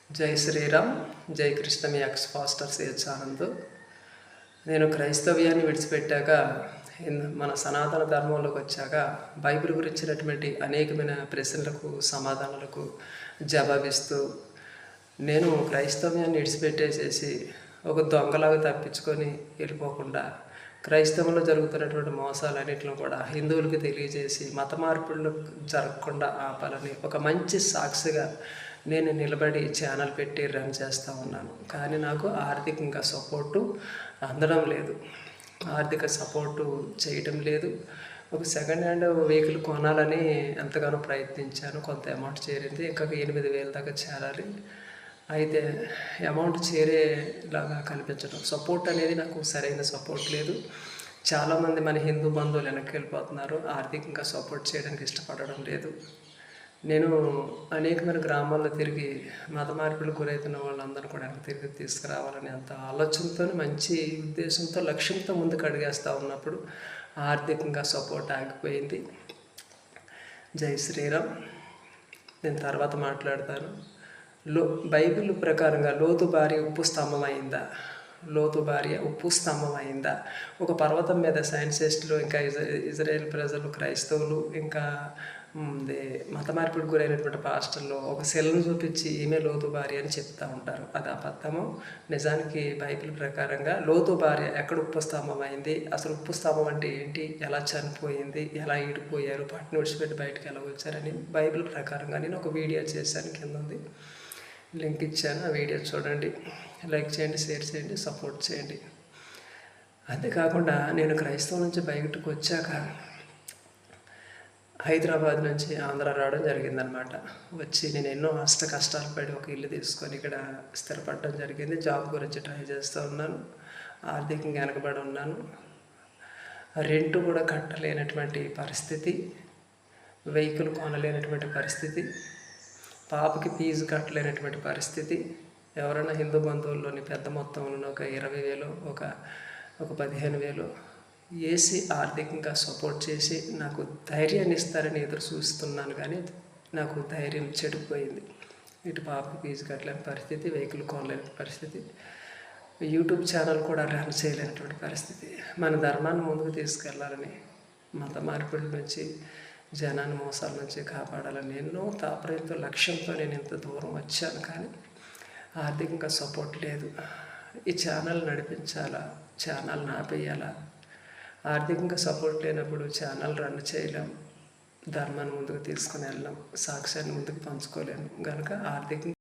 జై శ్రీరామ్, జై కృష్ణ. మీ X faster CH Anand. నేను క్రైస్తవ్యాన్ని విడిచిపెట్టాక మన సనాతన ధర్మంలోకి వచ్చాక బైబిల్ గురించినటువంటి అనేకమైన ప్రశ్నలకు సమాధానాలకు జవాబిస్తూ నేను క్రైస్తవ్యాన్ని విడిచిపెట్టేసేసి ఒక దొంగలాగా తప్పించుకొని వెళ్ళిపోకుండా క్రైస్తవంలో జరుగుతున్నటువంటి మోసాలన్నింటిని కూడా హిందువులకు తెలియజేసి మత మార్పులు జరగకుండా ఆపాలని ఒక మంచి సాక్షిగా నేను నిలబడి ఛానల్ పెట్టి రన్ చేస్తూ ఉన్నాను. కానీ నాకు ఆర్థికంగా సపోర్టు అందడం లేదు, ఆర్థిక సపోర్టు చేయటం లేదు. ఒక సెకండ్ హ్యాండ్ వెహికల్ కొనాలని ఎంతగానో ప్రయత్నించాను. కొంత అమౌంట్ చేరింది, ఇంకా 8,000 దాకా చేరాలి. అయితే అమౌంట్ చేరేలాగా కనిపించడం, సపోర్ట్ అనేది నాకు సరైన సపోర్ట్ లేదు. చాలామంది మన హిందూ బంధువులు వెనక్కి వెళ్ళిపోతున్నారు, ఆర్థికంగా సపోర్ట్ చేయడానికి ఇష్టపడడం లేదు. నేను అనేకమైన గ్రామాల్లో తిరిగి మత మార్పులకు గురవుతున్న వాళ్ళందరూ కూడా తిరిగి తీసుకురావాలని అంత ఆలోచనతో, మంచి ఉద్దేశంతో, లక్ష్యంతో ముందుకు అడిగేస్తూ ఉన్నప్పుడు ఆర్థికంగా సపోర్ట్ ఆగిపోయింది. జై శ్రీరామ్. నేను తర్వాత మాట్లాడతాను. బైబిల్ ప్రకారంగా లోతు భార్య ఉప్పు స్తంభం అయిందా? లోతు భార్య ఉప్పు స్తంభం అయిందా? ఒక పర్వతం మీద సైంటిస్టులు, ఇంకా ఇజ్రాయేల్ ప్రజలు, క్రైస్తవులు, ఇంకా మత మార్పిడికి గురైనటువంటి పాస్టర్లు ఒక సెల్ను చూపించి ఈమె లోతు భార్య అని చెప్తూ ఉంటారు. అది అబద్ధము. నిజానికి బైబిల్ ప్రకారంగా లోతు భార్య ఎక్కడ ఉప్పు స్తంభం అయింది, అసలు ఉప్పు స్తంభం అంటే ఏంటి, ఎలా చనిపోయింది, ఎలా ఈడిపోయారు, పట్టిని విడిచిపెట్టి బయటకు ఎలా వచ్చారని బైబిల్ ప్రకారంగా నేను ఒక వీడియో చేశాను. కింద ఉంది, లింక్ ఇచ్చాను. ఆ వీడియో చూడండి, లైక్ చేయండి, షేర్ చేయండి, సపోర్ట్ చేయండి. అంతేకాకుండా నేను క్రైస్తవం నుంచి బయటకు వచ్చాక హైదరాబాద్ నుంచి ఆంధ్ర రావడం జరిగిందనమాట. వచ్చి నేను ఎన్నో కష్టాలు పడి ఒక ఇల్లు తీసుకొని ఇక్కడ స్థిరపడడం జరిగింది. జాబ్ గురించి ట్రై చేస్తూ ఉన్నాను. ఆర్థికంగా వెనకబడి ఉన్నాను. రెంట్ కూడా కట్టలేనటువంటి పరిస్థితి, వెహికల్ కొనలేనటువంటి పరిస్థితి, పాపకి ఫీజు కట్టలేనటువంటి పరిస్థితి. ఎవరైనా హిందూ బంధువుల్లోని పెద్ద మొత్తంలో ఒక 20,000, ఒక 15,000 వేసి ఆర్థికంగా సపోర్ట్ చేసి నాకు ధైర్యాన్ని ఇస్తారని ఎదురు చూస్తున్నాను. కానీ నాకు ధైర్యం చెడిపోయింది. ఇటు పాపకి ఫీజు కట్టలేని పరిస్థితి, వెహికల్ కొనలేని పరిస్థితి, యూట్యూబ్ ఛానల్ కూడా రన్ చేయలేనటువంటి పరిస్థితి. మన ధర్మాన్ని ముందుకు తీసుకెళ్లాలని, మత మార్పిడి నుంచి, జనాన్ని మోసాల నుంచి కాపాడాలని ఎన్నో తాపత్రయంతో, లక్ష్యంతో నేను ఇంత దూరం వచ్చాను. కానీ ఆర్థికంగా సపోర్ట్ లేదు. ఈ ఛానల్ నడిపించాలా, ఛానల్ని ఆపేయాలా? ఆర్థికంగా సపోర్ట్ లేనప్పుడు ఛానల్ రన్ చేయలేం, ధర్మాన్ని ముందుకు తీసుకుని వెళ్ళాం, సాక్ష్యాన్ని ముందుకు పంచుకోలేము. కనుక ఆర్థికంగా